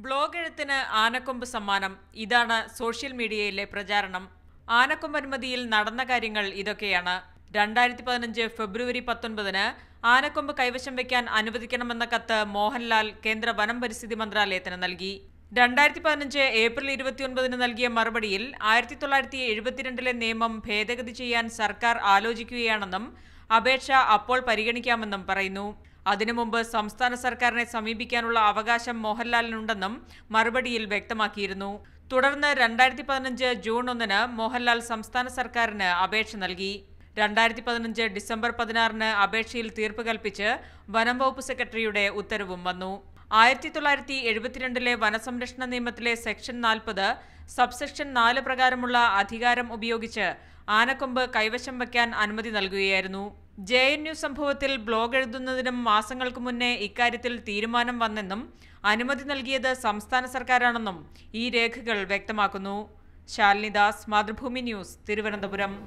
Blog എഴുത്തിന് ആനക്കൊമ്പ് സമ്മാനം. ഇതാണ് സോഷ്യൽ മീഡിയയിലെ പ്രചാരണം. ആനക്കൊമ്പ് അനുമതിയിൽ നടന്ന കാര്യങ്ങൾ ഇതൊക്കെയാണ്. 2015 ഫെബ്രുവരി 19 ആനക്കൊമ്പ് കൈവശം വയ്ക്കാൻ അനുവദിക്കണമെന്ന കത്ത് മോഹൻലാൽ കേന്ദ്ര വനം പരിസ്ഥിതി മന്ത്രാലയത്തിന് നൽകി. 2015 ഏപ്രിൽ 29 നൽകിയ മറുപടിയിൽ 1972 നിയമം ഭേദഗതി ചെയ്യാൻ സർക്കാർ ആലോചിക്കുകയാണെന്നും അപേക്ഷ അപ്പോൾ പരിഗണിക്കാമെന്നും പറയുന്നു. അതിനു മുമ്പ് സംസ്ഥാന സർക്കാരിനെ സമീപിക്കാനുള്ള അവകാശം മോഹൻലാലിനുണ്ടെന്നും മറുപടിയിൽ വ്യക്തമാക്കിയിരുന്നു. തുടർന്ന് 2015 ജൂൺ 1 മോഹൻലാൽ സംസ്ഥാന സർക്കാരിന് അപേക്ഷ നൽകി. 2015 ഡിസംബർ 16 അപേക്ഷയിൽ തീർപ്പ് കൽപ്പിച്ച് വനം വകുപ്പ് സെക്രട്ടറിയുടെ ഉത്തരവും വന്നു. 1972 വനസംരക്ഷണ നിയമത്തിലെ സെക്ഷൻ 40 സബ്സെക്ഷൻ 4 പ്രകാരമുള്ള അധികാരം ഉപയോഗിച്ച് ആനക്കൊമ്പ് കൈവശം വയ്ക്കാൻ അനുമതി നൽകുകയായിരുന്നു. JNU സംഭവത്തിൽ ബ്ലോഗ് എഴുതുന്നതിനും മാസങ്ങൾക്ക് മുന്നേ ഇക്കാര്യത്തിൽ തീരുമാനം വന്നെന്നും അനുമതി നൽകിയത് സംസ്ഥാന സർക്കാരാണെന്നും ഈ രേഖകൾ വ്യക്തമാക്കുന്നു. ശാലിനി ദാസ്, മാതൃഭൂമി ന്യൂസ്, തിരുവനന്തപുരം.